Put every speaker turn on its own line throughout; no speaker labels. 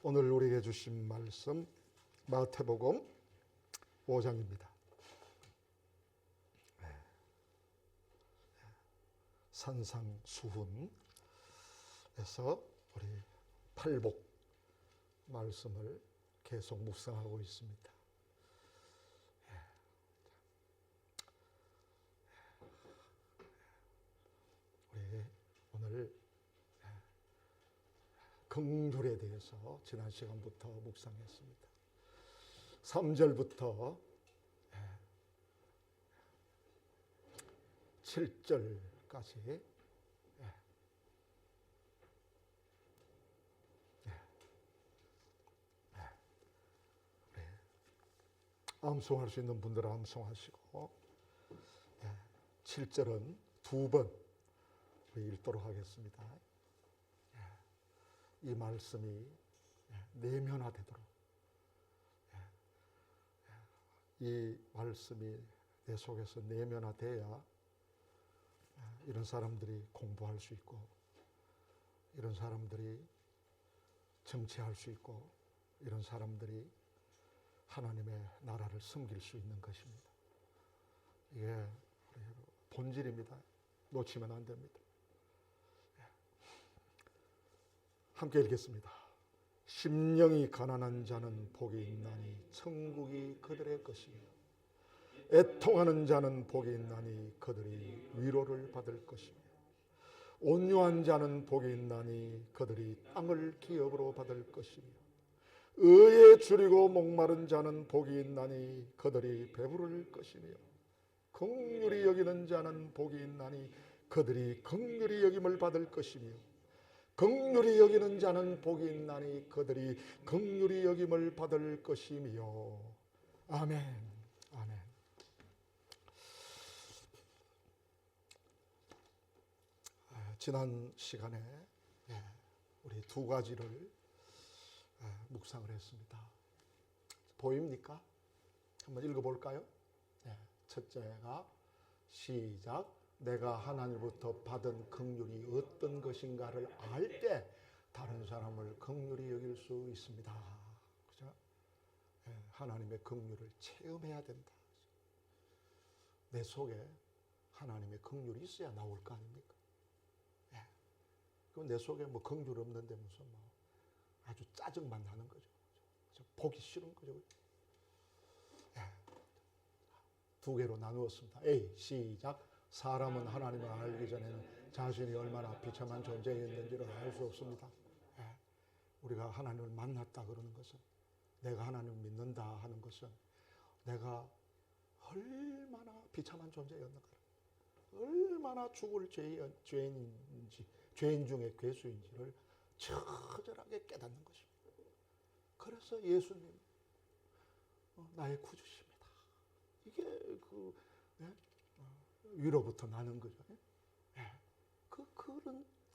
오늘 우리에게 주신 말씀 마태복음 5장입니다. 산상수훈에서 우리 팔복 말씀을 계속 묵상하고 있습니다. 우리 오늘 긍휼에 대해서 지난 시간부터 묵상했습니다. 3절부터 7절까지 암송할 수 있는 분들은 암송하시고 7절은 두 번 우리 읽도록 하겠습니다. 이 말씀이 내면화되도록 이 말씀이 내 속에서 내면화돼야 이런 사람들이 공부할 수 있고 이런 사람들이 정치할 수 있고 이런 사람들이 하나님의 나라를 섬길 수 있는 것입니다. 이게 본질입니다. 놓치면 안 됩니다. 함께 읽겠습니다. 심령이 가난한 자는 복이 있나니 천국이 그들의 것이며 애통하는 자는 복이 있나니 그들이 위로를 받을 것이며 온유한 자는 복이 있나니 그들이 땅을 기업으로 받을 것이며 의에 줄이고 목마른 자는 복이 있나니 그들이 배부를 것이며 긍휼히 여기는 자는 복이 있나니 그들이 긍휼히 여김을 받을 것이며 긍휼히 여기는 자는 복이 있나니 그들이 긍휼히 여김을 받을 것이며. 아멘. 아멘. 지난 시간에 우리 두 가지를 묵상을 했습니다. 보입니까? 한번 읽어볼까요? 첫째가 시작. 내가 하나님으로부터 받은 긍휼이 어떤 것인가를 알 때 다른 사람을 긍휼히 여길 수 있습니다. 그죠? 하나님의 긍휼을 체험해야 된다. 내 속에 하나님의 긍휼이 있어야 나올 거 아닙니까? 그럼 내 속에 뭐 긍휼 없는데 무슨 뭐 아주 짜증만 나는 거죠. 보기 싫은 거죠. 두 개로 나누었습니다. A, 시작. 사람은 하나님을 알기 전에는 자신이 얼마나 비참한 존재였는지를 알 수 없습니다. 우리가 하나님을 만났다 그러는 것은, 내가 하나님을 믿는다 하는 것은 내가 얼마나 비참한 존재였는가, 얼마나 죽을 죄인인지, 죄인 중에 괴수인지를 처절하게 깨닫는 것입니다. 그래서 예수님 나의 구주십니다. 이게 위로부터 나는 거죠.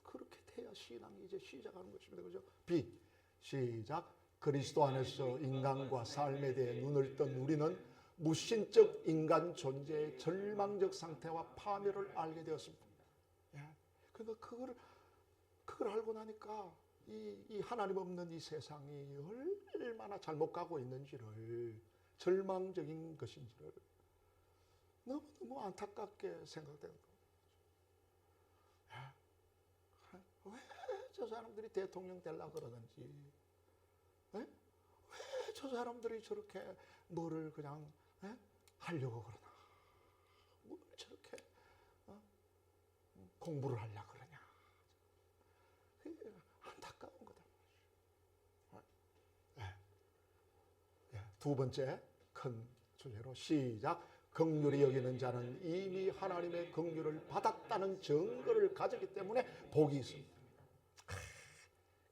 그렇게 돼야 신앙이 이제 시작하는 것입니다. 그죠? B, 시작. 그리스도 안에서 인간과 삶에 대해 눈을 뜬 우리는 무신적 인간 존재의 절망적 상태와 파멸을 알게 되었습니다. 그러니까 그걸 알고 나니까 이 하나님 없는 이 세상이 얼마나 잘못 가고 있는지를, 절망적인 것인지를 너무 안타깝게 생각되는 거예요. 왜 저 사람들이 대통령 되려고 그러는지, 왜 저 사람들이 저렇게 뭐를 그냥 하려고 그러나, 뭘 저렇게 공부를 하려고 그러냐. 안타까운 거다. 두 번째 큰 주제로 시작. 긍휼히 여기는 자는 이미 하나님의 긍휼을 받았다는 증거를 가졌기 때문에 복이 있습니다.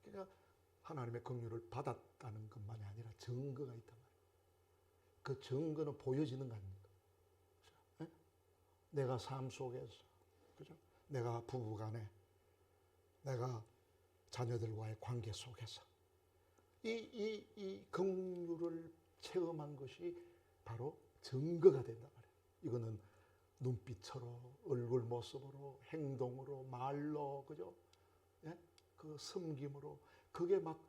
그러니까 하나님의 긍휼을 받았다는 것만이 아니라 증거가 있단 말이에요. 그 증거는 보여지는 거 아닙니까? 내가 삶 속에서, 그죠? 내가 부부간에, 내가 자녀들과의 관계 속에서 이 긍휼을 체험한 것이 바로 증거가 된단 말이에요. 이거는 눈빛으로, 얼굴 모습으로, 행동으로, 말로, 그죠? 그 섬김으로, 그게 막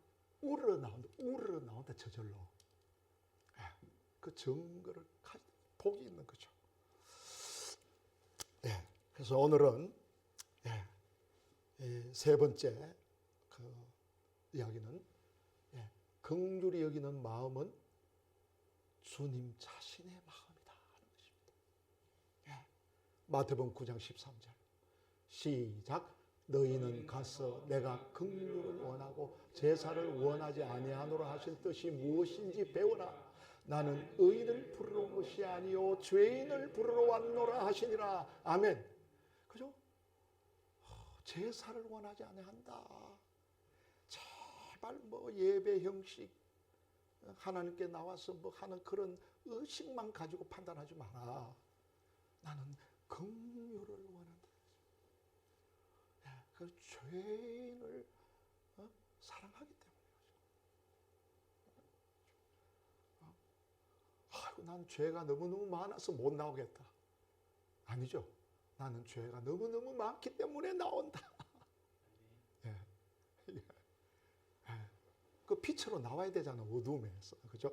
우러나온다 저절로. 그 증거를 복이 있는 거죠. 그래서 오늘은 세 번째 그 이야기는 긍휼히 여기는 마음은 주님 자신의 마음이다 하는 것입니다. 마태복음 9장 13절 시작. 너희는 가서 내가 긍휼을 원하고 제사를 원하지 아니하노라 하신 뜻이 무엇인지 배우라. 나는 의인을 부르러 온 것이 아니요 죄인을 부르러 왔노라 하시니라. 아멘. 그죠? 제사를 원하지 아니한다. 제발 뭐 예배 형식 하나님께 나와서 뭐 하는 그런 의식만 가지고 판단하지 마라. 나는 긍휼을 원한다. 그 죄인을 사랑하기 때문에. 아이고, 난 죄가 너무너무 많아서 못 나오겠다. 아니죠. 나는 죄가 너무너무 많기 때문에 나온다. 그 빛으로 나와야 되잖아, 어둠에서. 그죠?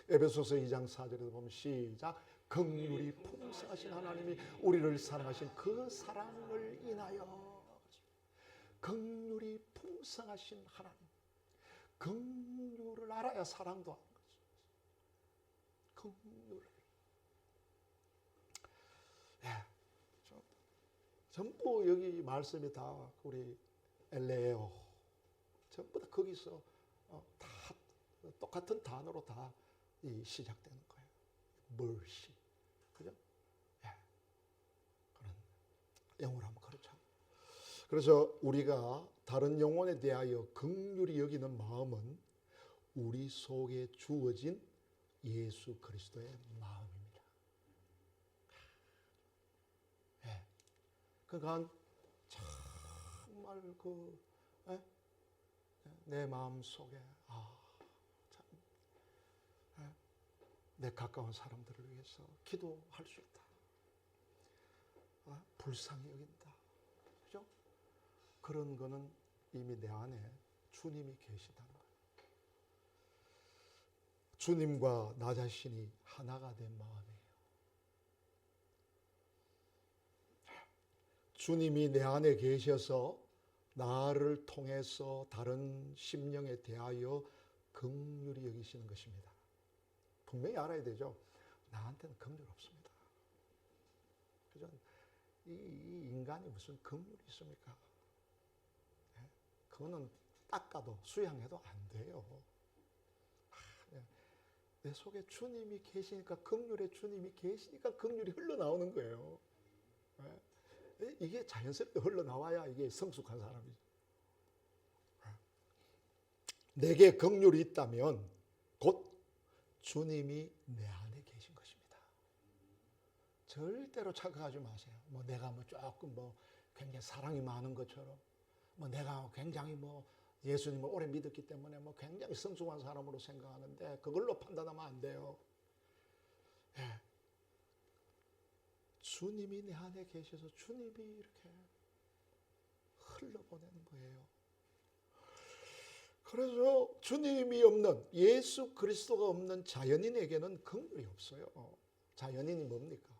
에베소서 2장 4절에도 보면 시작. 긍휼이 풍성하신 하나님이 우리를 사랑하신 그 사랑을 인하여. 긍휼이 풍성하신 하나님. 긍휼을 알아야 사랑도 하는 거죠. 긍휼을. 전부 여기 말씀이 다 우리 엘레오 전부 다 거기서 다 똑같은 단어로 다 시작되는 거예요. mercy. 그죠? 그런 영어로 하면 그렇죠. 그래서 우리가 다른 영혼에 대하여 긍휼히 여기는 마음은 우리 속에 주어진 예수 그리스도의 마음입니다. 그러니까 정말 내 마음 속에 참 내 가까운 사람들을 위해서 기도할 수 있다. 불쌍히 여긴다. 그죠? 그런 거는 이미 내 안에 주님이 계시다는 거예요. 주님과 나 자신이 하나가 된 마음이에요. 주님이 내 안에 계셔서 나를 통해서 다른 심령에 대하여 긍휼히 여기시는 것입니다. 분명히 알아야 되죠. 나한테는 긍휼 없습니다. 그죠? 이 인간이 무슨 긍휼이 있습니까? 그거는 닦아도 수양해도 안 돼요. 내 속에 주님이 계시니까, 긍휼의 주님이 계시니까 긍휼이 흘러나오는 거예요. 이게 자연스럽게 흘러나와야 이게 성숙한 사람이죠. 내게 긍휼이 있다면 곧 주님이 내 안에 계신 것입니다. 절대로 착각하지 마세요. 뭐 내가 뭐 조금 뭐 굉장히 사랑이 많은 것처럼, 뭐 내가 굉장히 뭐 예수님을 오래 믿었기 때문에 뭐 굉장히 성숙한 사람으로 생각하는데 그걸로 판단하면 안 돼요. 주님이 내 안에 계셔서 주님이 이렇게 흘러보내는 거예요. 그래서 주님이 없는, 예수 그리스도가 없는 자연인에게는 긍휼이 없어요. 자연인이 뭡니까?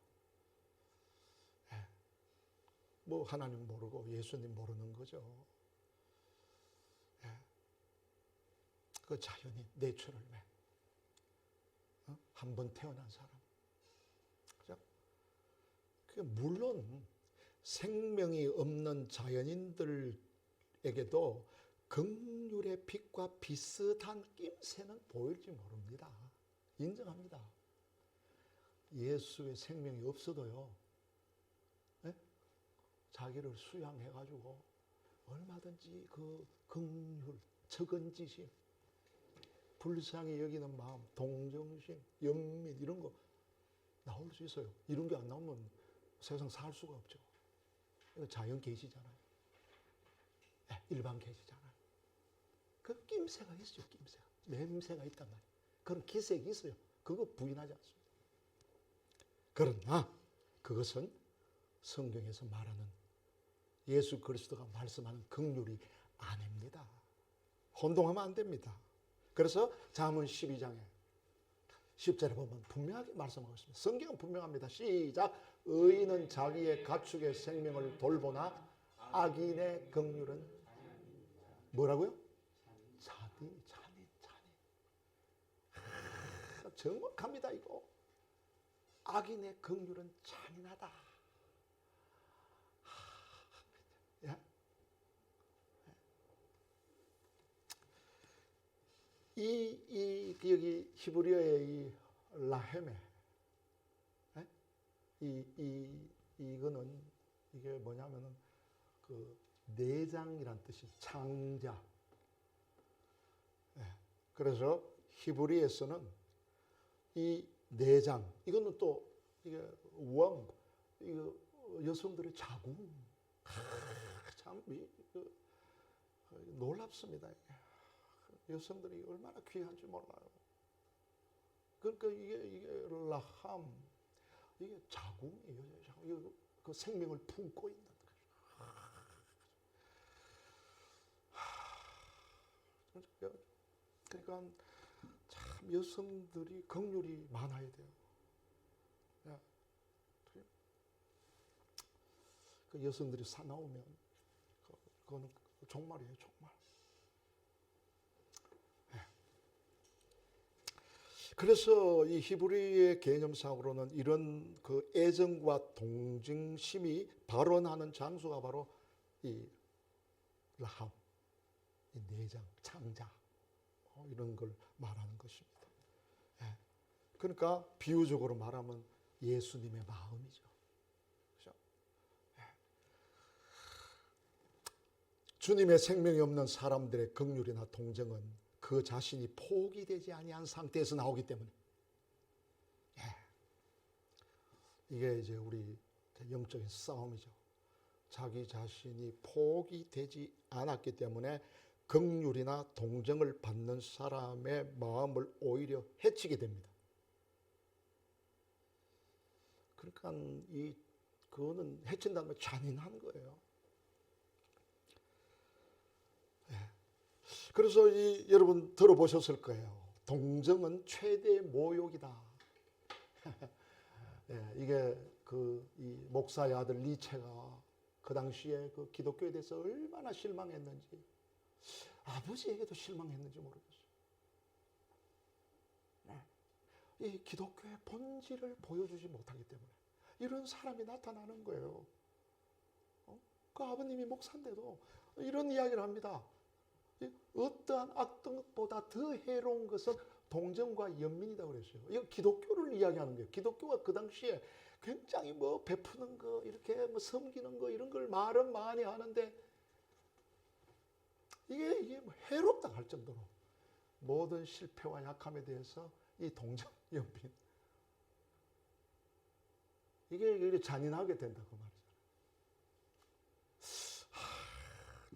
뭐 하나님 모르고 예수님 모르는 거죠. 그 자연인, 내추럴맨. 한 번 태어난 사람. 그죠? 물론 생명이 없는 자연인들에게도 긍휼의 빛과 비슷한 낌새는 보일지 모릅니다. 인정합니다. 예수의 생명이 없어도요, 자기를 수양해가지고 얼마든지 그 긍휼, 적은지심, 불쌍히 여기는 마음, 동정심, 연민 이런 거 나올 수 있어요. 이런 게 안 나오면 세상 살 수가 없죠. 이거 자연 계시잖아요. 일반 계시잖아요. 그 낌새가 있어요. 낌새가. 냄새가 있단 말이에요. 그런 기색이 있어요. 그거 부인하지 않습니다. 그러나 그것은 성경에서 말하는 예수 그리스도가 말씀하는 긍휼이 아닙니다. 혼동하면 안 됩니다. 그래서 잠언 12장에 10절에 보면 분명하게 말씀하고 있습니다. 성경은 분명합니다. 시작. 의인은 자기의 가축의 생명을 돌보나 악인의 긍휼은 뭐라고요? 잔인. 정확합니다. 이거. 악인의 긍휼은 잔인하다. 예? 여기 히브리어의 이 라헤메, 이거는 이게 뭐냐면은 그 내장이란 뜻이 창자. 그래서 히브리에서는 이 내장, 이거는 또 이게 이거 여성들의 자궁. 참 놀랍습니다. 여성들이 얼마나 귀한지 몰라요. 그러니까 이게 라함, 이게 자궁이에요. 그 생명을 품고 있는 거죠. 그러니까 참 여성들이 긍휼이 많아야 돼요. 그 여성들이 사나우면 그거는 종말이에요, 종말. 그래서 이 히브리의 개념상으로는 이런 그 애정과 동정심이 발원하는 장소가 바로 이 라함, 이 내장, 창자, 이런 걸 말하는 것입니다. 그러니까 비유적으로 말하면 예수님의 마음이죠. 그렇죠? 주님의 생명이 없는 사람들의 긍휼이나 동정은 그 자신이 포기되지 아니한 상태에서 나오기 때문에, 이게 이제 우리 영적인 싸움이죠. 자기 자신이 포기되지 않았기 때문에 긍휼이나 동정을 받는 사람의 마음을 오히려 해치게 됩니다. 그러니까 그거는 해친다는 건 잔인한 거예요. 그래서 여러분 들어보셨을 거예요. 동정은 최대 모욕이다. 이게 이 목사의 아들 니체가 그 당시에 그 기독교에 대해서 얼마나 실망했는지, 아버지에게도 실망했는지 모르겠어요. 이 기독교의 본질을 보여주지 못하기 때문에 이런 사람이 나타나는 거예요. 그 아버님이 목사인데도 이런 이야기를 합니다. 어떠한 악덕보다 더 해로운 것은 동정과 연민이다 그랬어요. 이거 기독교를 이야기하는 거예요. 기독교가 그 당시에 굉장히 베푸는 거, 이렇게 섬기는 거, 이런 걸 말은 많이 하는데 이게 해롭다 할 정도로 모든 실패와 약함에 대해서 이 동정, 연민, 이게 잔인하게 된다 그 말이잖아요.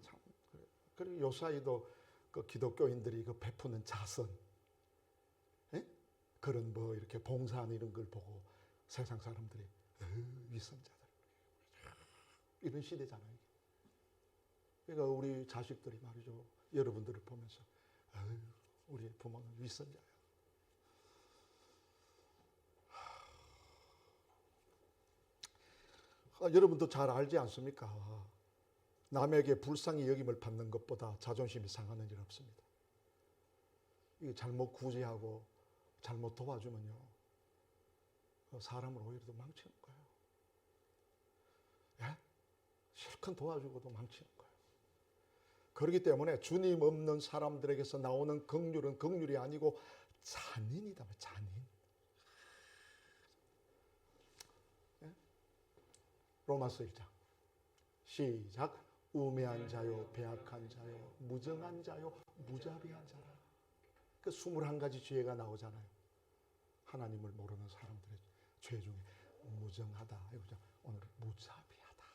참 그래요. 그리고 요사이도 그 기독교인들이 그 베푸는 자선, 그런 이렇게 봉사하는 이런 걸 보고 세상 사람들이 위선자들, 이런 시대잖아요. 그러니까 우리 자식들이 말이죠, 여러분들을 보면서 우리 부모는 위선자야. 여러분도 잘 알지 않습니까? 남에게 불쌍히 여김을 받는 것보다 자존심이 상하는 일 없습니다. 이게 잘못 구제하고 잘못 도와주면요, 사람을 오히려 더 망치는 거예요. 실컷 도와주고도 망치는 거예요. 그렇기 때문에 주님 없는 사람들에게서 나오는 긍휼은 긍휼이 아니고 잔인이다. 잔인. 로마서 1장 시작. 우매한 자요, 배악한 자요, 무정한 자요, 무자비한 자라. 그 21가지 죄가 나오잖아요. 하나님을 모르는 사람들의 죄 중에 무정하다. 오늘 무자비하다.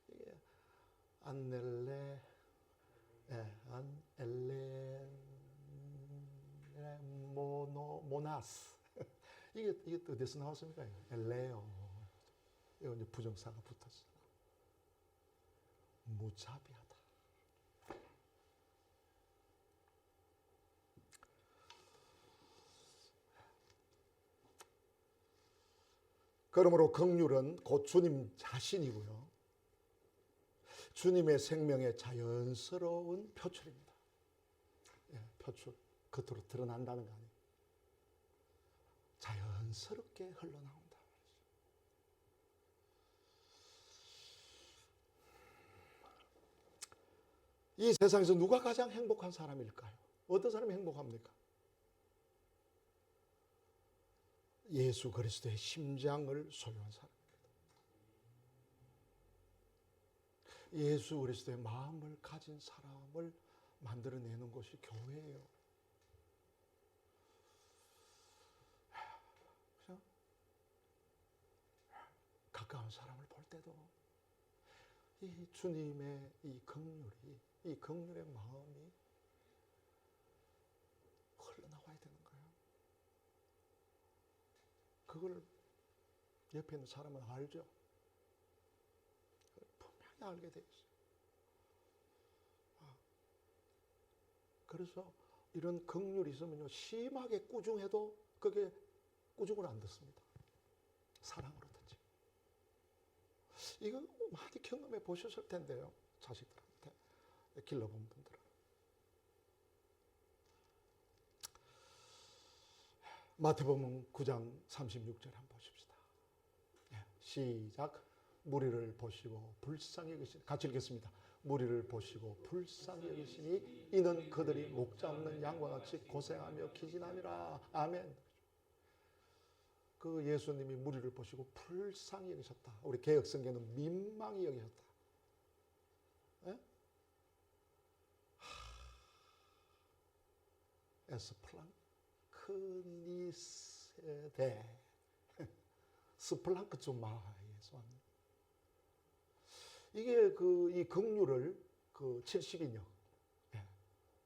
이게 안엘레 모나스. 이게 어디서 나왔습니까? 엘레요. 이거 이제 부정사가 붙었어. 무자비하다. 그러므로 긍휼은 곧 주님 자신이고요. 주님의 생명의 자연스러운 표출입니다. 표출, 겉으로 드러난다는 거 아니에요. 자연스럽게 흘러나온다. 이 세상에서 누가 가장 행복한 사람일까요? 어떤 사람이 행복합니까? 예수 그리스도의 심장을 소유한 사람입니다. 예수 그리스도의 마음을 가진 사람을 만들어내는 것이 교회예요. 그죠? 가까운 사람을 볼 때도 이 주님의 이 긍휼이, 이 긍휼의 마음이 흘러나와야 되는 거예요. 그걸 옆에 있는 사람은 알죠. 분명히 알게 돼 있어요. 그래서 이런 긍휼이 있으면요, 심하게 꾸중해도 그게 꾸중을 안 듣습니다. 사랑으로 듣지. 이거 많이 경험해 보셨을 텐데요. 자식들한테 길러본 분들은. 마태복음 9장 36절 한번 보십시다. 시작. 무리를 보시고 불쌍히 여기시니, 같이 읽겠습니다. 무리를 보시고 불쌍히 여기시니 이는 그들이 목자 없는 양과 같이 고생하며 기진함이라. 아멘. 그 예수님이 무리를 보시고 불쌍히 여기셨다. 우리 개역성경은 민망히 여기셨다. 에스플랑크니세데 스플랑크 좀 마에서 왔네. 이게 이 긍휼을 70인역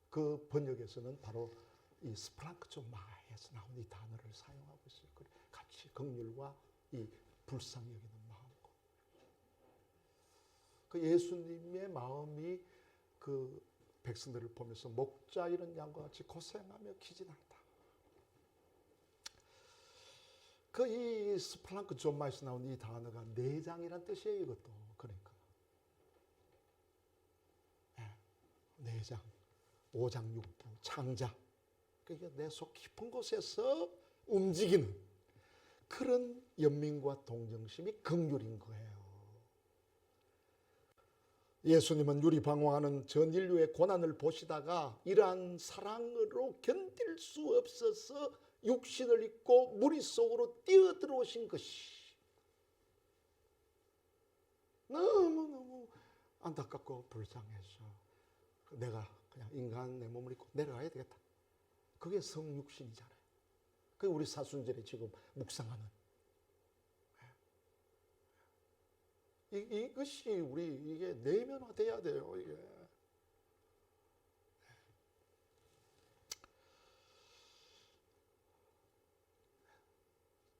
그 번역에서는 바로 이 스플랑크 좀 마에서 나온 이 단어를 사용하고 있어요. 같이 긍휼과 이 불쌍히 여기는 마음과 그 예수님의 마음이 그 백성들을 보면서 목자 이런 양과 같이 고생하며 기진한다. 그 이 스플랑크 존마에서 나온 이 단어가 내장이란 뜻이에요. 이것도 그러니까 내장, 오장육부, 창자. 그러니까 내 속 깊은 곳에서 움직이는 그런 연민과 동정심이 긍휼인 거예요. 예수님은 유리방황하는 전 인류의 고난을 보시다가 이러한 사랑으로 견딜 수 없어서 육신을 입고 무리 속으로 뛰어들어오신 것이 너무너무 안타깝고 불쌍해서 내가 그냥 인간 내 몸을 입고 내려가야 되겠다. 그게 성육신이잖아요. 그게 우리 사순절에 지금 묵상하는. 이것이 이게 내면화돼야 돼요. 이게.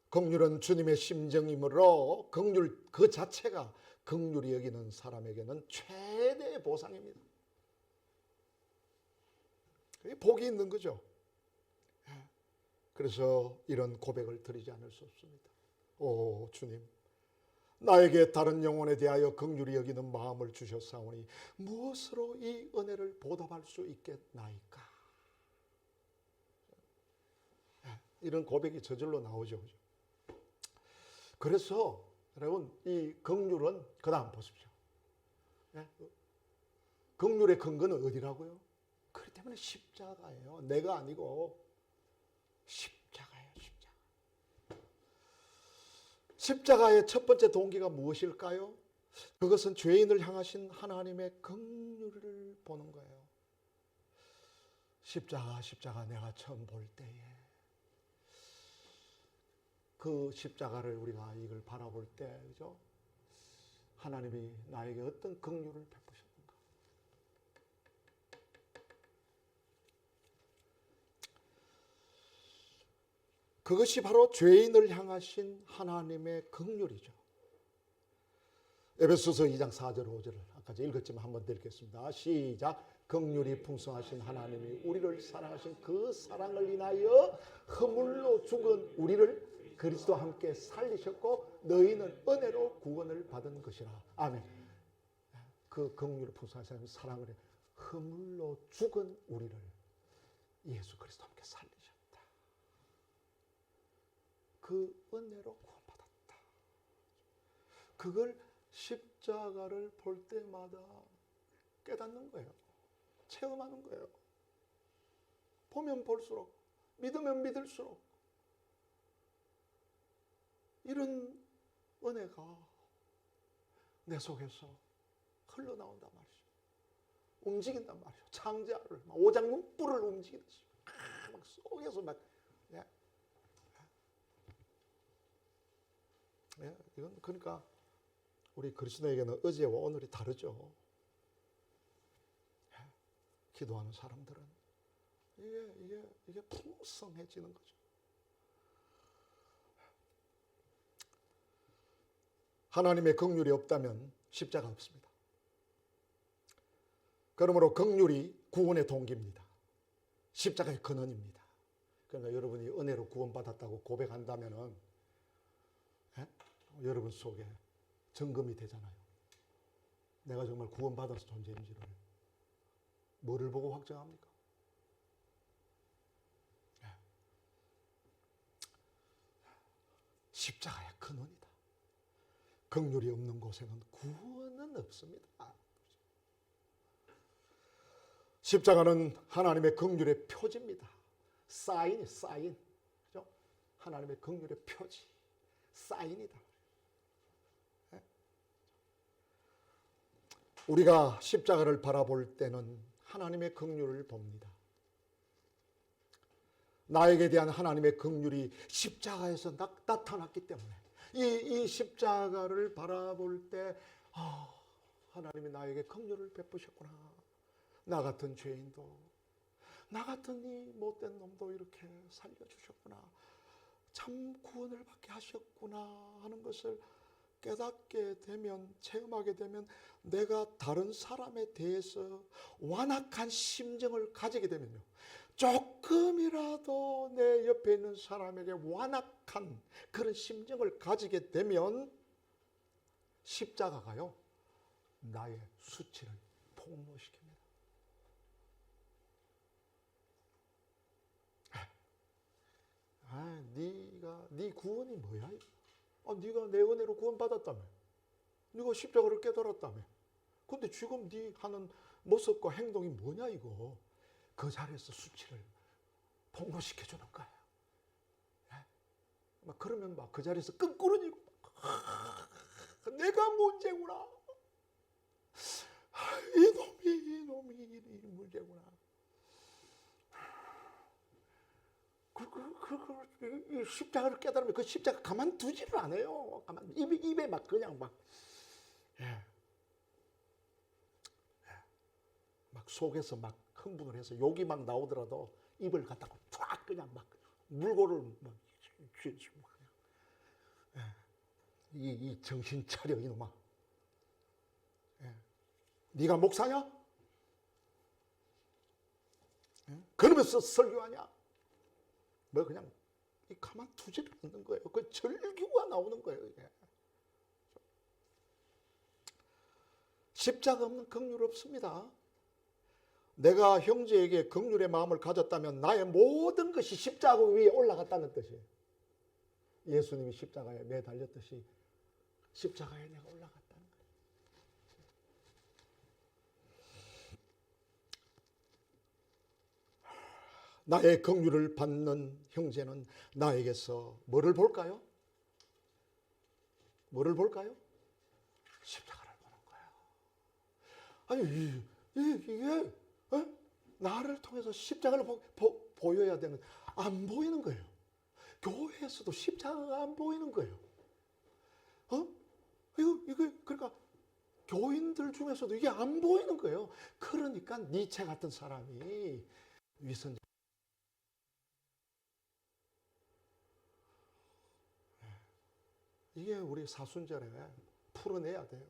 긍휼은 주님의 심정이므로 긍휼 그 자체가 긍휼히 여기는 사람에게는 최대의 보상입니다. 복이 있는 거죠. 그래서 이런 고백을 드리지 않을 수 없습니다. 오 주님, 나에게 다른 영혼에 대하여 긍휼히 여기는 마음을 주셨사오니 무엇으로 이 은혜를 보답할 수 있겠나이까. 이런 고백이 저절로 나오죠. 그래서 여러분 이 긍휼은 그 다음 보십시오. 긍휼의 근거는 어디라고요? 그렇기 때문에 십자가예요. 내가 아니고 십자가예요. 십자가. 십자가의 첫 번째 동기가 무엇일까요? 그것은 죄인을 향하신 하나님의 긍휼을 보는 거예요. 십자가 내가 처음 볼 때에 그 십자가를 우리가 이걸 바라볼 때, 그죠? 하나님이 나에게 어떤 긍휼을 베푸셨는가? 그것이 바로 죄인을 향하신 하나님의 긍휼이죠. 에베소서 2장 4절 5절을 아까 읽었지만 한번 더 읽겠습니다. 시작. 긍휼이 풍성하신 하나님이 우리를 사랑하신 그 사랑을 인하여 허물로 죽은 우리를 그리스도와 함께 살리셨고 너희는 은혜로 구원을 받은 것이라. 아멘. 그 긍휼이 풍성하신 사랑을 허물로 죽은 우리를 예수 그리스도와 함께 살리셨다. 그 은혜로 구원받았다. 그걸 십자가를 볼 때마다 깨닫는 거예요. 체험하는 거예요. 보면 볼수록, 믿으면 믿을수록 이런 은혜가 내 속에서 흘러나온단 말이죠. 움직인단 말이죠. 창자를, 오장육부를 움직이듯이 막 속에서 막 이건 그러니까 우리 그리스도에게는 어제와 오늘이 다르죠. 기도하는 사람들은 이게 풍성해지는 거죠. 하나님의 긍휼이 없다면 십자가 없습니다. 그러므로 긍휼이 구원의 동기입니다. 십자가의 근원입니다. 그러니까 여러분이 은혜로 구원받았다고 고백한다면은 여러분 속에 점검이 되잖아요. 내가 정말 구원받아서 존재인지를. 뭐를 보고 확정합니까? 십자가의 근원이다. 긍휼이 없는 곳에는 구원은 없습니다. 십자가는 하나님의 긍휼의 표지입니다. 사인. 그죠? 하나님의 긍휼의 표지. 사인이다. 우리가 십자가를 바라볼 때는 하나님의 긍휼을 봅니다. 나에게 대한 하나님의 긍휼이 십자가에서 나타났기 때문에 이 십자가를 바라볼 때 하나님이 나에게 긍휼을 베푸셨구나. 나 같은 죄인도, 나 같은 이 못된 놈도 이렇게 살려주셨구나. 참 구원을 받게 하셨구나 하는 것을 깨닫게 되면, 체험하게 되면, 내가 다른 사람에 대해서 완악한 심정을 가지게 되면요, 조금이라도 내 옆에 있는 사람에게 완악한 그런 심정을 가지게 되면 십자가가요, 나의 수치를 폭로시킵니다. 네 구원이 뭐야? 네가 내 은혜로 구원받았다며. 네가 십자가를 깨달았다며. 근데 지금 네 하는 모습과 행동이 뭐냐 이거. 그 자리에서 수치를 폭로시켜주는 거야. 막 그러면 막 그 자리에서 끙꾸러지고 내가 문제구나. 이놈이 문제구나. 이 십자가를 깨달으면 그 십자가 가만두지를 않아요. 입에 막 그냥 막 속에서 막 흥분을 해서 욕이 막 나오더라도 입을 갖다가 쫙 그냥 막 물고를 막 이 정신 차려 이놈아. 네가 목사냐? 그러면서 설교하냐? 뭐 그냥 가만두지를 않는 거예요. 그 절규가 나오는 거예요. 이게. 십자가 없는 긍휼 없습니다. 내가 형제에게 긍휼의 마음을 가졌다면 나의 모든 것이 십자가 위에 올라갔다는 뜻이에요. 예수님이 십자가에 매달렸듯이 십자가에 내가 올라갔다는 거예요. 나의 긍휼을 받는 형제는 나에게서 뭐를 볼까요? 뭐를 볼까요? 십자가를 보는 거예요. 아니 이게 나를 통해서 십자가를 보여야 되는, 안 보이는 거예요. 교회에서도 십자가가 안 보이는 거예요. 이거 그러니까 교인들 중에서도 이게 안 보이는 거예요. 그러니까 니체 같은 사람이 위선, 이게 우리 사순절에 풀어내야 돼요.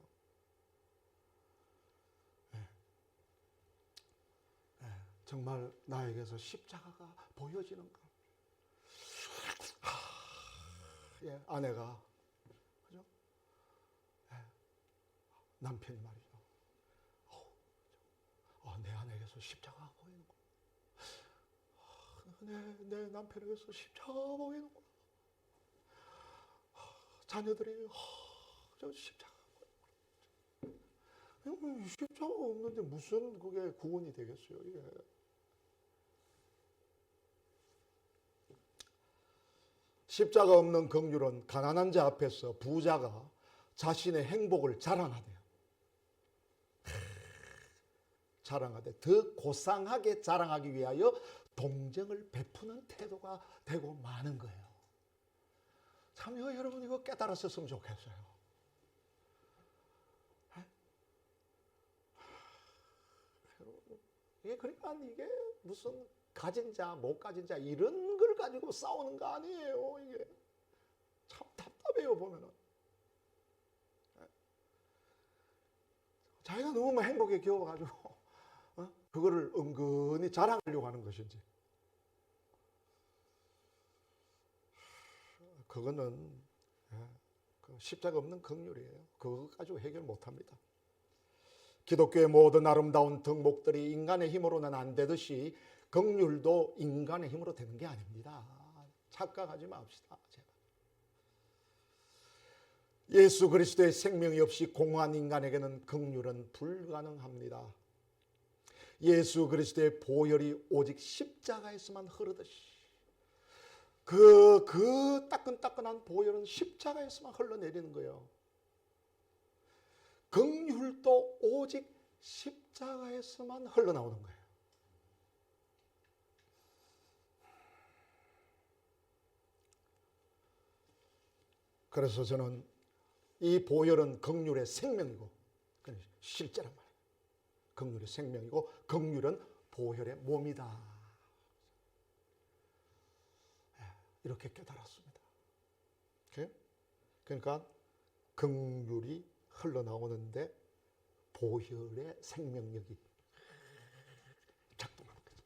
정말 나에게서 십자가가 보여지는가? 예, 아내가 그죠? 예, 남편이 말이죠. 내 아내에게서 십자가가 보이는구나. 내 남편에게서 십자가가 보이는구나. 자녀들이 저 십자가가 보이는구나. 십자가가 없는데 무슨 그게 구원이 되겠어요, 이게. 십자가 없는 긍휼은 가난한 자 앞에서 부자가 자신의 행복을 자랑하대요. 자랑하되 더 고상하게 자랑하기 위하여 동정을 베푸는 태도가 되고 마는 거예요. 참 여러분 이거 깨달았었으면 좋겠어요. 이게 그러니까 이게 무슨 가진 자, 못 가진 자 이런 걸 가지고 싸우는 거 아니에요. 이게 참 답답해요 보면은. 자기가 너무 행복에 겨워가지고 그거를 은근히 자랑하려고 하는 것인지. 그거는 십자가 없는 긍휼이에요. 그거 가지고 해결 못합니다. 기독교의 모든 아름다운 덕목들이 인간의 힘으로는 안 되듯이 긍휼도 인간의 힘으로 되는 게 아닙니다. 착각하지 맙시다. 제발. 예수 그리스도의 생명이 없이 공허한 인간에게는 긍휼은 불가능합니다. 예수 그리스도의 보혈이 오직 십자가에서만 흐르듯이 그 따끈따끈한 보혈은 십자가에서만 흘러내리는 거예요. 긍휼도 오직 십자가에서만 흘러나오는 거예요. 그래서 저는 이 보혈은 긍휼의 생명이고 실제란 말이에요. 긍휼의 생명이고 긍휼은 보혈의 몸이다. 이렇게 깨달았습니다. 그러니까 긍휼이 흘러나오는데 보혈의 생명력이 작동하는 거죠.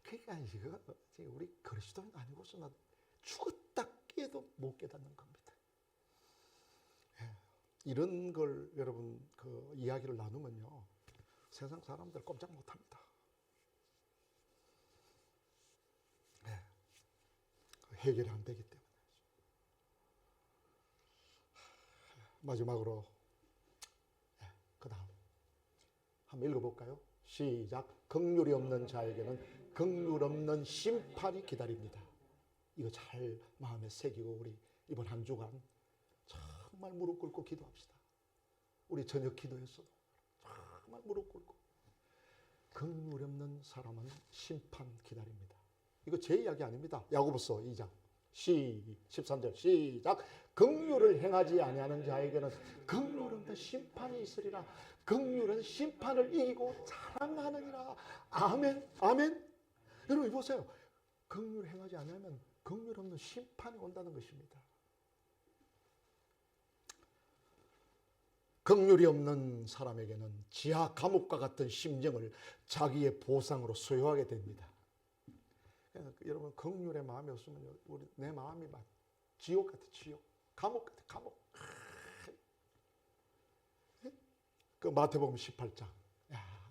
그러니까 이거 우리 그리스도인 아니고서는 죽었다 깨도 못 깨닫는 겁니다. 이런 걸 여러분 그 이야기를 나누면요 세상 사람들 꼼짝 못합니다. 해결이 안 되기 때문에. 마지막으로 그 다음 한번 읽어볼까요? 시작. 긍휼이 없는 자에게는 긍휼 없는 심판이 기다립니다. 이거 잘 마음에 새기고 우리 이번 한 주간 정말 무릎 꿇고 기도합시다. 우리 저녁 기도에서도 정말 무릎 꿇고 긍휼 없는 사람은 심판 기다립니다. 이거 제 이야기 아닙니다. 야고보서 2장 13절 시작. 긍휼을 행하지 아니하는 자에게는 긍휼 없는 심판이 있으리라. 긍휼은 심판을 이기고 자랑하느니라. 아멘. 아멘. 여러분 보세요. 긍휼을 행하지 아니하면 긍휼 없는 심판이 온다는 것입니다. 긍휼이 없는 사람에게는 지하 감옥과 같은 심정을 자기의 보상으로 소유하게 됩니다. 여러분 긍휼의 마음이 없으면 내 마음이 막 지옥 같아. 지옥. 감옥 같아. 감옥. 그 마태복음 18장.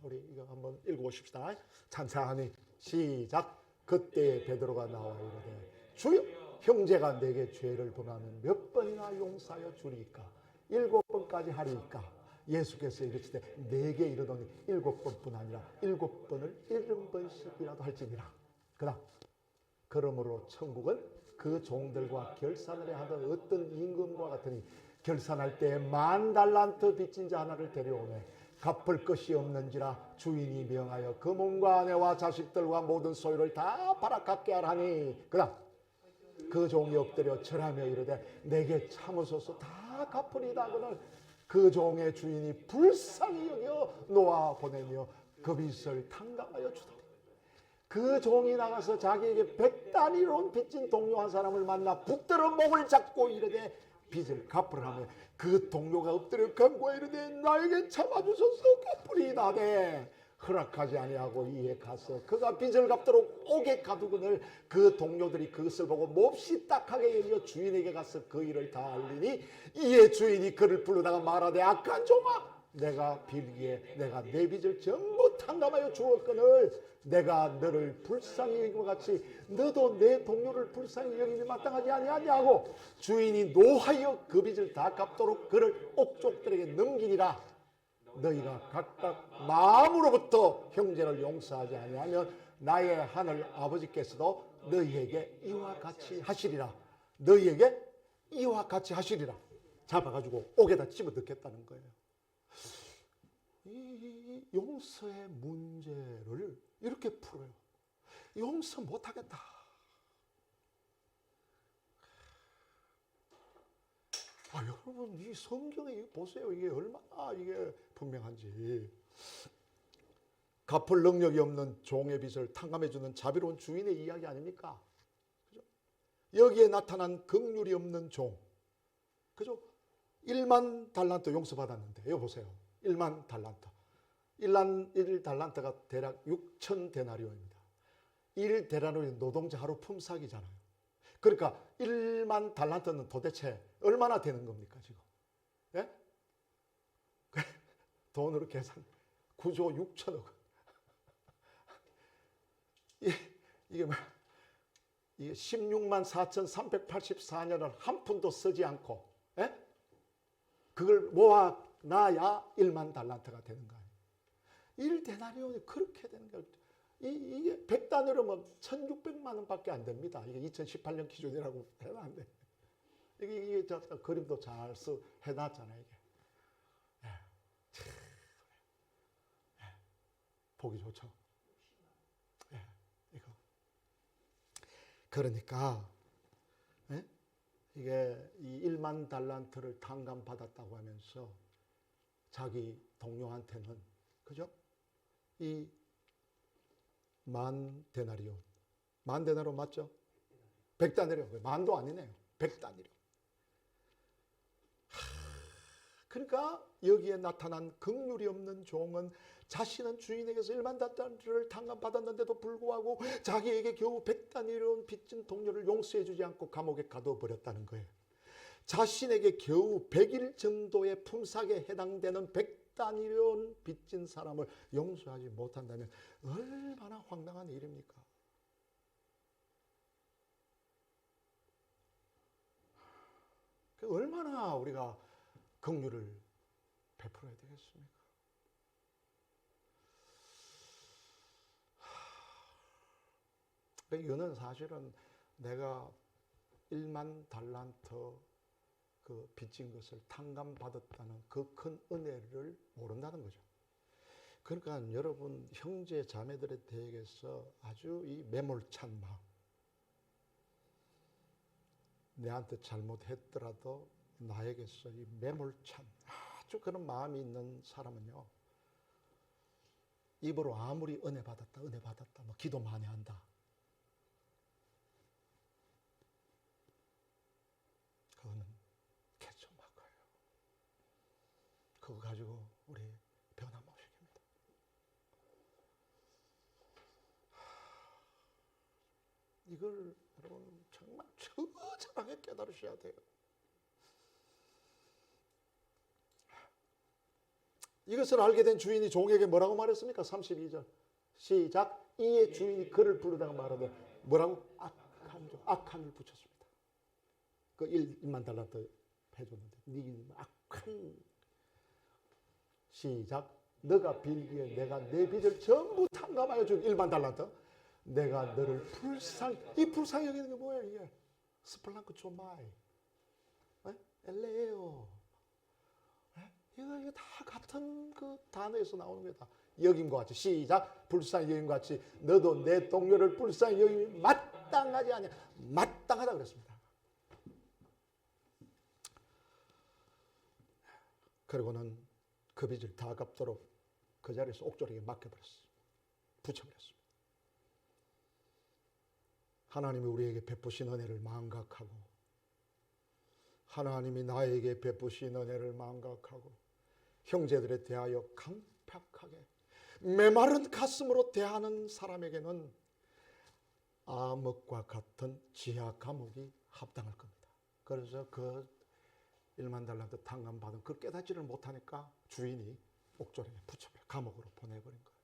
우리 이거 한번 읽어보십시다. 찬찬히 시작. 그때 베드로가 나와 이르되 주여 형제가 내게 죄를 범하면 몇 번이나 용서하여 주리까? 7번까지 하리까? 예수께서 이르시되 내게 이르더니 7번뿐 아니라 7번을 70번씩이라도 할지니라. 그다음 그러므로 천국은 그 종들과 결산을 하던 어떤 임금과 같으니 결산할 때 10,000달란트 빚진 자 하나를 데려오매 갚을 것이 없는지라 주인이 명하여 그 몸과 아내와 자식들과 모든 소유를 다 팔아 갚게 하라니. 그다음 그 종이 엎드려 절하며 이르되 내게 참으소서 다 갚으리다. 그날 그 종의 주인이 불쌍히 여겨 놓아 보내며 그 빚을 탕감하여 주더니 그 종이 나가서 자기에게 100단위로 빚진 동료 한 사람을 만나 붙들어 목을 잡고 이르되 빚을 갚으라며 그 동료가 엎드려 간구하여 이르되 나에게 참아주소서 갚으리이다네. 허락하지 아니하고 이에 가서 그가 빚을 갚도록 옥에 가두거늘 그 동료들이 그것을 보고 몹시 딱하게 여겨 주인에게 가서 그 일을 다 알리니 이에 주인이 그를 부르다가 말하되 악한 종아 내가 빌기에 내가 내 빚을 전부 탕감하여 주었거늘 내가 너를 불쌍히 여김과 같이 너도 내 동료를 불쌍히 여김이 마땅하지 아니하냐고 주인이 노하여 그 빚을 다 갚도록 그를 옥족들에게 넘기니라. 너희가 각각 마음으로부터 형제를 용서하지 아니하면 나의 하늘 아버지께서도 너희에게 이와 같이 하시리라. 너희에게 이와 같이 하시리라. 잡아가지고 옥에다 집어넣겠다는 거예요. 이 용서의 문제를 이렇게 풀어요. 용서 못하겠다. 여러분 이 성경에 보세요. 이게 얼마나 이게 분명한지. 갚을 능력이 없는 종의 빚을 탕감해주는 자비로운 주인의 이야기 아닙니까? 그죠? 여기에 나타난 긍휼이 없는 종. 그죠? 1만 달란트 용서받았는데 여기 보세요. 1만 달란트. 1달란트가 대략 6천 데나리온입니다. 1데나리온이 노동자 하루 품삯이잖아요. 그러니까 1만 달란트는 도대체 얼마나 되는 겁니까 지금? 예? 돈으로 계산 9조 6천억. 이게 뭐야? 이게 16만 4,384년을 한 푼도 쓰지 않고 그걸 모아놔야 1만 달란트가 되는 거 아니에요. 1데나리온이 그렇게 되는 거예요. 이게 100단위로면 1,600만 원밖에 안 됩니다. 이게 2018년 기준이라고 해도 안 돼. 이게 저 그림도 잘 해놨잖아요. 이게. 보기 좋죠. 이거. 그러니까 이게 이 1만 달란트를 탕감받았다고 하면서 자기 동료한테는 그죠? 이 만 데나리온. 만 데나리온 맞죠? 100데나리온. 만도 아니네요. 100데나리온. 그러니까 여기에 나타난 긍휼이 없는 종은 자신은 주인에게서 1만 달란트를 탕감받았는데도 불구하고 자기에게 겨우 100데나리온 빚진 동료를 용서해 주지 않고 감옥에 가둬버렸다는 거예요. 자신에게 겨우 100일 정도의 품삯에 해당되는 100데나리온 빚진 사람을 용서하지 못한다면 얼마나 황당한 일입니까? 얼마나 우리가 긍휼을 베풀어야 되겠습니까? 이거는 사실은 내가 1만 달란트 그 빚진 것을 탕감받았다는 그 큰 은혜를 모른다는 거죠. 그러니까 여러분 형제 자매들에 대해서 아주 이 매몰찬 마음, 내한테 잘못했더라도 나에게서 이 매몰찬 아주 그런 마음이 있는 사람은요, 입으로 아무리 은혜 받았다 뭐 기도 많이 한다, 그거는 개좀 막아요. 그거 가지고 우리 변화 못 시킵니다. 이걸 여러분 정말 처절하게 깨달으셔야 돼요. 이것을 알게 된 주인이 종에게 뭐라고 말했습니까? 32절 시작. 이에 주인이 그를 부르다가 말하되 뭐라고? 악한을 붙였습니다. 그 1만 달란트 해줬는데 네 악한. 시작. 너가 빌기에 내가 내 빚을 전부 탕감하여 준 1만 달란트. 내가 너를 이 불쌍히 여기는 게 뭐예요? 이게 스플랑크 조마이, 엘레오. 이거 다 같은 그 단어에서 나오는 거다. 여김과 같이. 시작. 불쌍히 여김과 같이 너도 내 동료를 불쌍히 여김이 마땅하지 않냐. 마땅하다 그랬습니다. 그리고는 그 빚을 다 갚도록 그 자리에서 옥졸에게 맡겨버렸어요. 붙여버렸습니다. 하나님이 우리에게 베푸신 은혜를 망각하고, 하나님이 나에게 베푸신 은혜를 망각하고, 형제들에 대하여 강팍하게 메마른 가슴으로 대하는 사람에게는 암흑과 같은 지하 감옥이 합당할 겁니다. 그래서 그 1만 달란트 탕감 받은 그 깨닫지를 못하니까 주인이 옥졸에 붙여버려 감옥으로 보내버린 거예요.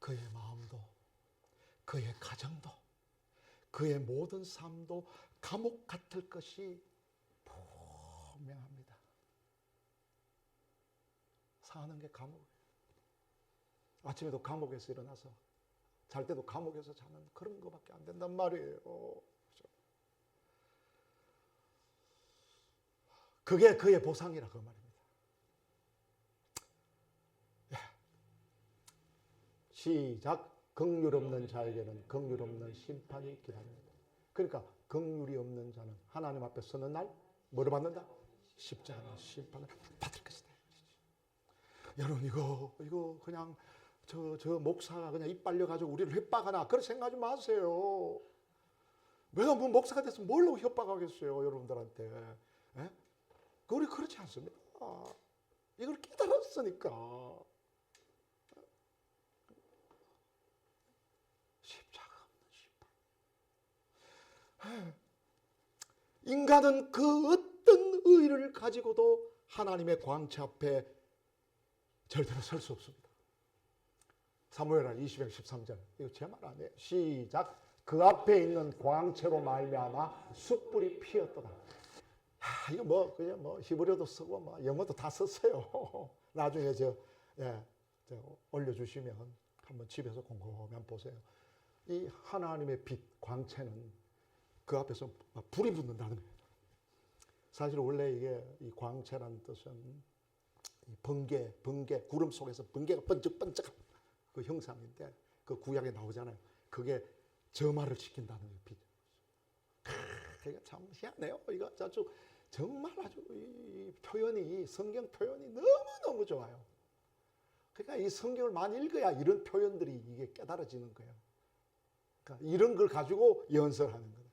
그의 마음도 그의 가정도 그의 모든 삶도 감옥 같을 것이 분명합니다. 사는 게 감옥이에요. 아침에도 감옥에서 일어나서 잘 때도 감옥에서 자는 그런 것밖에 안 된단 말이에요. 그게 그의 보상이라 그 말입니다. 시작. 긍휼 없는 자에게는 긍휼 없는 심판이 기다립니다. 그러니까 긍휼이 없는 자는 하나님 앞에 서는 날 뭐를 받는다? 십자가의 심판을 받을 것이다. 여러분 이거 그냥 저 목사가 그냥 입 빨려가지고 우리를 협박하나 그렇게 생각하지 마세요. 내가 뭐 목사가 돼서 뭘로 협박하겠어요 여러분들한테. 에? 우리 그렇지 않습니다. 이걸 깨달았으니까. 십자가 없는 심판. 인간은 그 어떤 의의를 가지고도 하나님의 광채 앞에 절대로 설 수 없습니다. 사무엘하 20장 13절. 이거 제 말 아니에요. 시작. 그 앞에 있는 광채로 말미암아 숯불이 피었도다. 이거 그냥 히브리어도 쓰고 영어도 다 썼어요. 나중에 저 올려주시면 한번 집에서 곰곰이 한번 보세요. 이 하나님의 빛, 광채는 그 앞에서 불이 붙는다는 거예요. 사실 원래 이게 이 광채라는 뜻은 번개, 구름 속에서 번개가 번쩍번쩍한 그 형상인데 그 구약에 나오잖아요. 그게 점화를 시킨다는 거예요. 빛. 이거 참 희한해요. 이거 아주 정말 아주 이 표현이 성경 표현이 너무너무 좋아요. 그러니까 이 성경을 많이 읽어야 이런 표현들이 이게 깨달아지는 거예요. 그러니까 이런 걸 가지고 연설하는 거예요.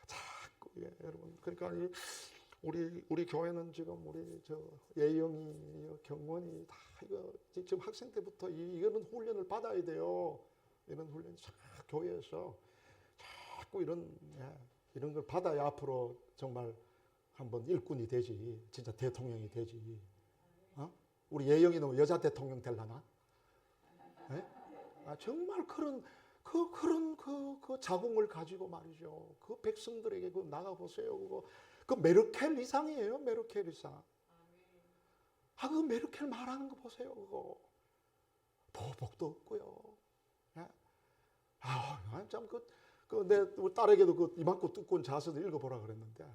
자꾸 여러분 그러니까 우리 교회는 지금 우리 예영이 경원이 다 이거 지금 학생 때부터 이거는 훈련을 받아야 돼요. 이런 훈련 교회에서 자꾸 이런 걸 받아야 앞으로 정말 한번 일꾼이 되지. 진짜 대통령이 되지. 우리 예영이는 여자 대통령 되려나? 정말 그런 자궁을 가지고 말이죠. 그 백성들에게 나가 보세요. 그 메르켈 이상이에요. 메르켈 이상. 그 메르켈 말하는 거 보세요. 그거 보복도 없고요. 참 우리 딸에게도 이만큼 두꺼운 자서도 읽어보라 그랬는데,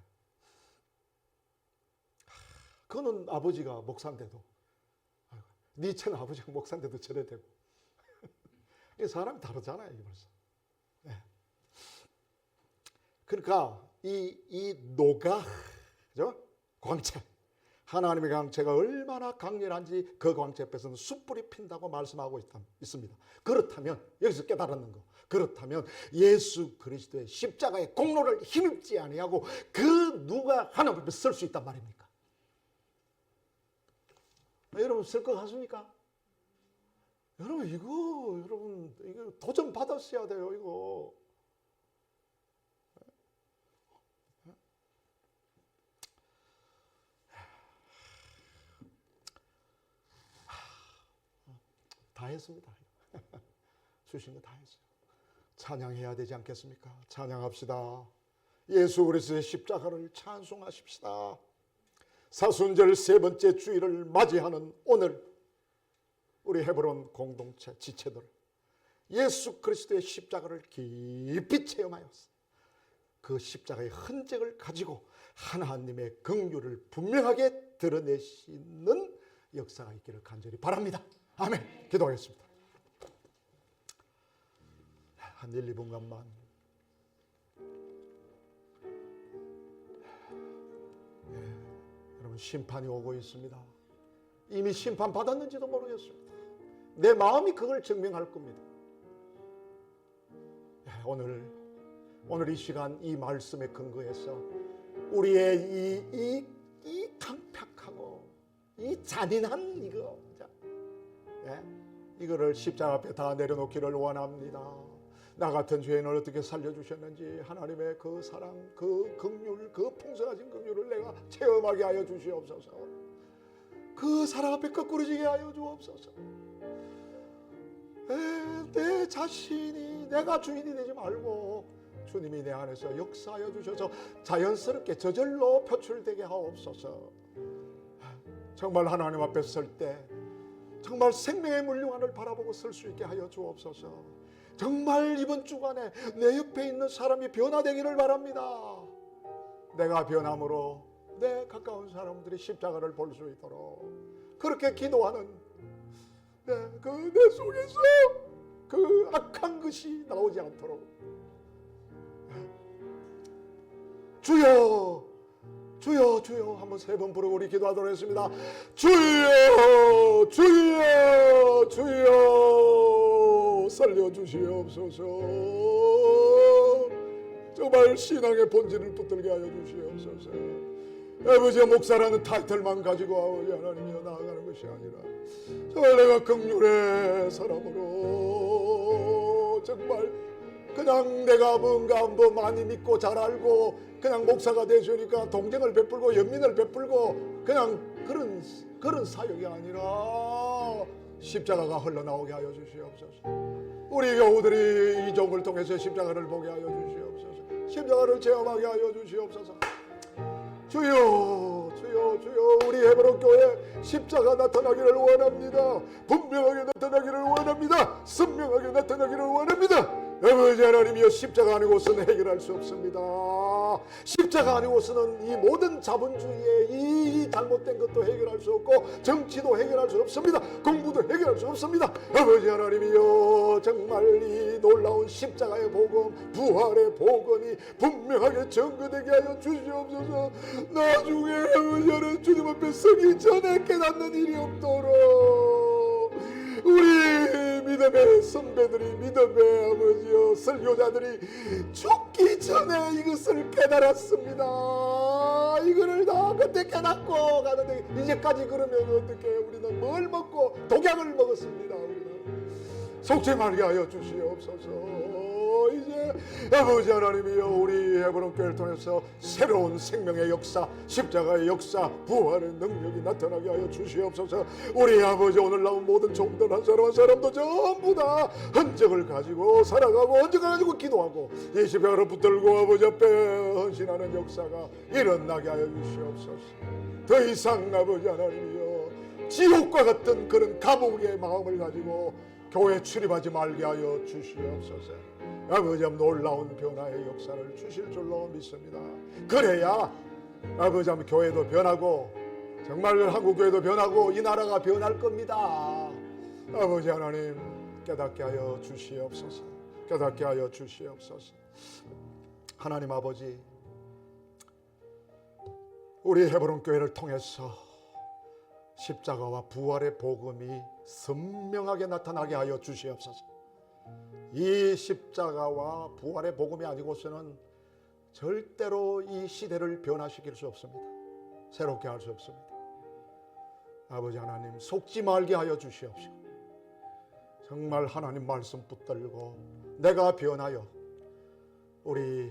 그거는 아버지가 목사인데도, 니체는 아버지가 목사인데도 저래 되고, 사람이 다르잖아요, 이게 벌써. 그러니까 이 노가, 그죠? 광채. 하나님의 광채가 얼마나 강렬한지 그 광채 앞에서는 숯불이 핀다고 말씀하고 있습니다. 그렇다면 여기서 깨달았는 거. 그렇다면 예수 그리스도의 십자가의 공로를 힘입지 아니하고 그 누가 하나님 앞에 설 수 있단 말입니까? 여러분 쓸 것 같습니까? 여러분 이거 도전 받았어야 돼요. 이거. 다 했습니다. 주신 거 다 했어요. 찬양해야 되지 않겠습니까? 찬양합시다. 예수 그리스도의 십자가를 찬송하십시다. 사순절 세 번째 주일을 맞이하는 오늘 우리 헤브론 공동체 지체들 예수 그리스도의 십자가를 깊이 체험하였어. 그 십자가의 흔적을 가지고 하나님의 긍휼을 분명하게 드러내시는 역사가 있기를 간절히 바랍니다. 아멘. 기도하겠습니다. 한 1, 2분간만 여러분 심판이 오고 있습니다. 이미 심판 받았는지도 모르겠습니다. 내 마음이 그걸 증명할 겁니다. 오늘 오늘 이 시간 이 말씀에 근거해서 우리의 이 강팍하고 이 잔인한 이거, 예? 이거를 십자가 앞에 다 내려놓기를 원합니다. 나 같은 죄인을 어떻게 살려주셨는지 하나님의 그 사랑, 그 긍휼, 그 풍성하신 긍휼을 내가 체험하게 하여 주시옵소서. 그 사랑 앞에 거꾸러지게 하여 주옵소서. 내 자신이 내가 주인이 되지 말고 주님이 내 안에서 역사하여 주셔서 자연스럽게 저절로 표출되게 하옵소서. 정말 하나님 앞에 설 때 정말 생명의 물류관을 바라보고 설 수 있게 하여 주옵소서. 정말 이번 주간에 내 옆에 있는 사람이 변화되기를 바랍니다. 내가 변함으로 내 가까운 사람들이 십자가를 볼 수 있도록 그렇게 기도하는 그 내 속에서 그 악한 것이 나오지 않도록 주여 주여 주여 한번 3번 부르고 우리 기도하도록 하겠습니다. 주여 주여 주여 살려주시옵소서. 정말 신앙의 본질을 붙들게 하여 주시옵소서. 아버지 목사라는 타이틀만 가지고 아버지 하나님이여 나아가는 것이 아니라 정말 내가 긍휼의 사람으로 정말 그냥 내가 뭔가 뭐 많이 믿고 잘 알고 그냥 목사가 되시니까 동정을 베풀고 연민을 베풀고 그냥 그런 사역이 아니라 십자가가 흘러나오게 하여 주시옵소서. 우리 교우들이 이 종을 통해서 십자가를 보게 하여 주시옵소서. 십자가를 체험하게 하여 주시옵소서. 주여 주여 주여 우리 헤브론 교회 십자가 나타나기를 원합니다. 분명하게 나타나기를 원합니다. 선명하게 나타나기를 원합니다. 아버지 하나님이여 십자가 아니고서는 해결할 수 없습니다. 십자가 아니고서는 이 모든 자본주의의 이 잘못된 것도 해결할 수 없고 정치도 해결할 수 없습니다. 공부도 해결할 수 없습니다. 아버지 하나님이여 정말 이 놀라운 십자가의 복음 부활의 복음이 분명하게 전거되게 하여 주시옵소서. 나중에 아버지 하나님 주님 앞에 서기 전에 깨닫는 일이 없도록 우리 믿음의 선배들이 믿음의 아버지여 설교자들이 죽기 전에 이것을 깨달았습니다. 이거를 다 그때 깨닫고 가는데 이제까지 그러면 어떻게 우리는 뭘 먹고 독약을 먹었습니다. 우리는 속지 말게 하여 주시옵소서. 이제 아버지 하나님이여 우리 헤브론 교회를 통해서 새로운 생명의 역사, 십자가의 역사, 부활의 능력이 나타나게 하여 주시옵소서. 우리 아버지 오늘 나온 모든 종들 한 사람 한 사람도 전부 다 흔적을 가지고 살아가고 흔적을 가지고 기도하고 이 십자가를 붙들고 아버지 앞에 헌신하는 역사가 일어나게 하여 주시옵소서. 더 이상 아버지 하나님이여 지옥과 같은 그런 감옥의 마음을 가지고 교회에 출입하지 말게 하여 주시옵소서. 아버지 놀라운 변화의 역사를 주실 줄로 믿습니다. 그래야 아버지 교회도 변하고 정말 한국교회도 변하고 이 나라가 변할 겁니다. 아버지 하나님 깨닫게 하여 주시옵소서. 깨닫게 하여 주시옵소서. 하나님 아버지 우리 헤브론 교회를 통해서 십자가와 부활의 복음이 선명하게 나타나게 하여 주시옵소서. 이 십자가와 부활의 복음이 아니고서는 절대로 이 시대를 변화시킬 수 없습니다. 새롭게 할 수 없습니다. 아버지 하나님 속지 말게 하여 주시옵시고 정말 하나님 말씀 붙들고 내가 변하여 우리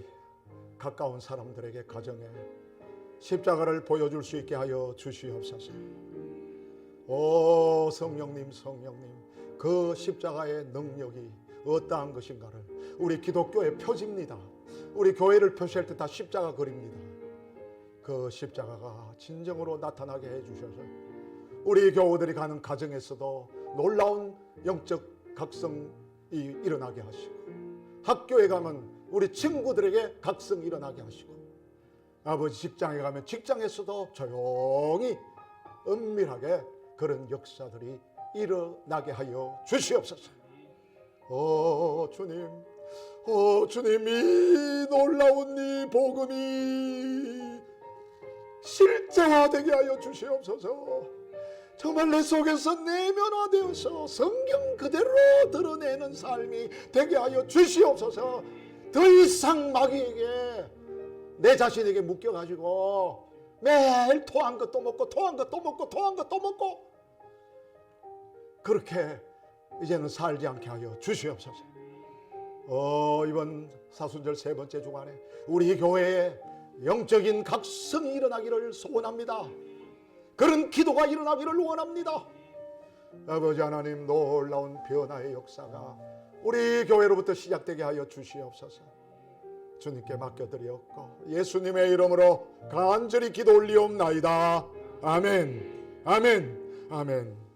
가까운 사람들에게 가정에 십자가를 보여줄 수 있게 하여 주시옵소서. 오 성령님 성령님 그 십자가의 능력이 어떠한 것인가를 우리 기독교의 표지입니다. 우리 교회를 표시할 때 다 십자가 그립니다. 그 십자가가 진정으로 나타나게 해주셔서 우리 교우들이 가는 가정에서도 놀라운 영적 각성이 일어나게 하시고 학교에 가면 우리 친구들에게 각성이 일어나게 하시고 아버지 직장에 가면 직장에서도 조용히 은밀하게 그런 역사들이 일어나게 하여 주시옵소서. 주님, 주님 이 놀라운 이 복음이 실제화되게 하여 주시옵소서. 정말 내 속에서 내면화되어서 성경 그대로 드러내는 삶이 되게 하여 주시옵소서. 더 이상 마귀에게 내 자신에게 묶여가지고 매일 토한 것도 먹고 토한 것도 먹고 토한 것도 먹고 그렇게 이제는 살지 않게 하여 주시옵소서. 이번 사순절 세 번째 주간에 우리 교회에 영적인 각성이 일어나기를 소원합니다. 그런 기도가 일어나기를 원합니다. 아버지 하나님, 놀라운 변화의 역사가 우리 교회로부터 시작되게 하여 주시옵소서. 주님께 맡겨드렸고 예수님의 이름으로 간절히 기도 올리옵나이다. 아멘, 아멘, 아멘.